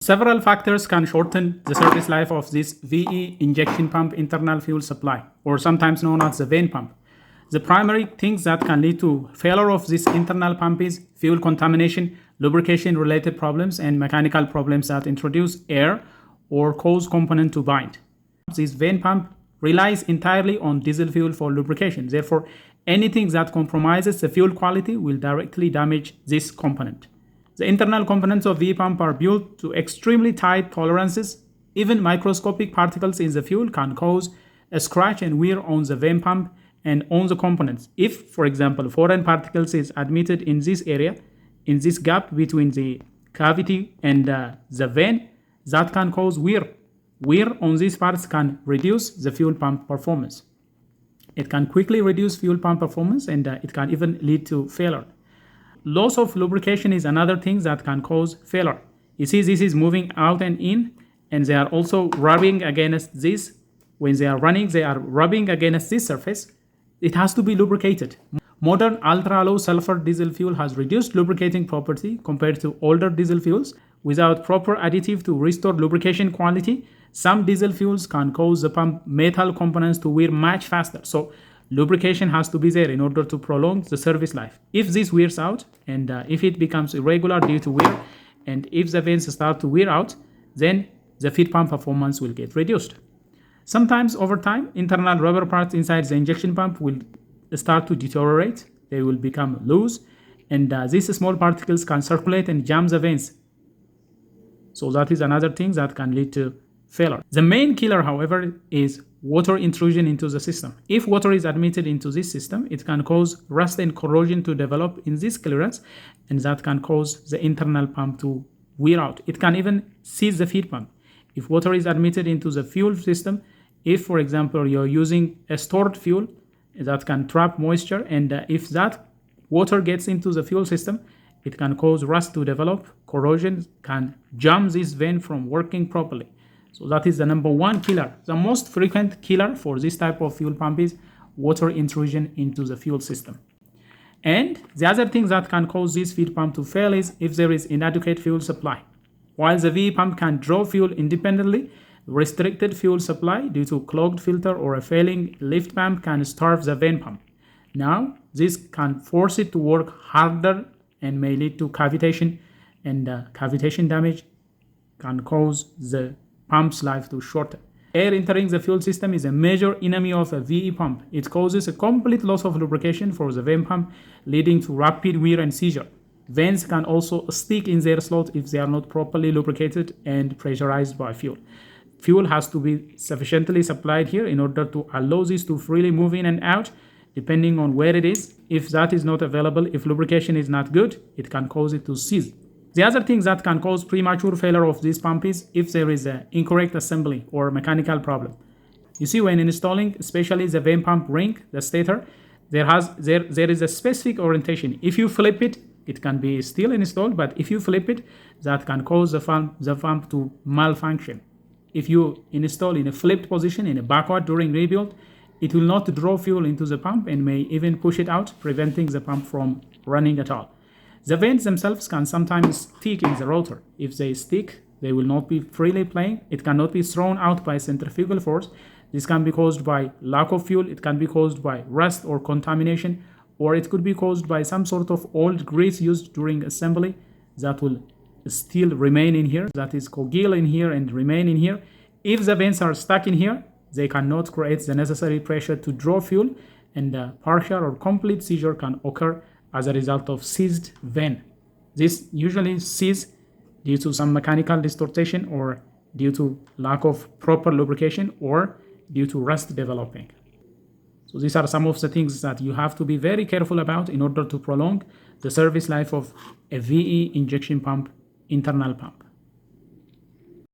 Several factors can shorten the service life of this VE injection pump internal fuel supply, or sometimes known as the vane pump. The primary things that can lead to failure of this internal pump is fuel contamination, lubrication related problems, and mechanical problems that introduce air or cause component to bind. This vane pump relies entirely on diesel fuel for lubrication. Therefore, anything that compromises the fuel quality will directly damage this component. The internal components of VE pump are built to extremely tight tolerances. Even microscopic particles in the fuel can cause a scratch and wear on the vane pump and on the components. If, for example, foreign particles is admitted in this area, in this gap between the cavity and the vane, that can cause wear. Wear on these parts can reduce the fuel pump performance. It can quickly reduce fuel pump performance, and it can even lead to failure. Loss of lubrication is another thing that can cause failure. You see, this is moving out and in, and they are also rubbing against this. When they are running, they are rubbing against this surface. It has to be lubricated. Modern ultra-low sulfur diesel fuel has reduced lubricating property compared to older diesel fuels. Without proper additive to restore lubrication quality, some diesel fuels can cause the pump metal components to wear much faster. So lubrication has to be there in order to prolong the service life. If this wears out, and if it becomes irregular due to wear, and if the vanes start to wear out, then the feed pump performance will get reduced. Sometimes over time, internal rubber parts inside the injection pump will start to deteriorate. They will become loose, and these small particles can circulate and jam the vanes. So that is another thing that can lead to failure. The main killer, however, is water intrusion into the system. If water is admitted into this system, it can cause rust and corrosion to develop in this clearance, and that can cause the internal pump to wear out. It can even seize the feed pump. If water is admitted into the fuel system, if, for example, you're using a stored fuel that can trap moisture, and if that water gets into the fuel system, it can cause rust to develop, corrosion can jam this vane from working properly. So that is the number one killer. The most frequent killer for this type of fuel pump is water intrusion into the fuel system. And the other thing that can cause this feed pump to fail is if there is inadequate fuel supply. While the VE pump can draw fuel independently, restricted fuel supply due to clogged filter or a failing lift pump can starve the vane pump. Now, this can force it to work harder and may lead to cavitation, and cavitation damage can cause the pump's life to shorten. Air entering the fuel system is a major enemy of a VE pump. It causes a complete loss of lubrication for the vane pump, leading to rapid wear and seizure. Vanes can also stick in their slot if they are not properly lubricated and pressurized by fuel. Fuel has to be sufficiently supplied here in order to allow this to freely move in and out, depending on where it is. If that is not available, if lubrication is not good, it can cause it to seize. The other thing that can cause premature failure of this pump is if there is an incorrect assembly or mechanical problem. You see, when installing, especially the vane pump ring, the stator, there is a specific orientation. If you flip it, it can be still installed, but if you flip it, that can cause the pump to malfunction. If you install in a flipped position, in a backward during rebuild, it will not draw fuel into the pump and may even push it out, preventing the pump from running at all. The vanes themselves can sometimes stick in the rotor. If they stick, they will not be freely playing. It cannot be thrown out by centrifugal force. This can be caused by lack of fuel. It can be caused by rust or contamination, or it could be caused by some sort of old grease used during assembly that will still remain in here, that is congeal in here and remain in here. If the vanes are stuck in here, they cannot create the necessary pressure to draw fuel, and partial or complete seizure can occur as a result of seized vane. This usually seizes due to some mechanical distortion, or due to lack of proper lubrication, or due to rust developing. So these are some of the things that you have to be very careful about in order to prolong the service life of a VE injection pump internal pump.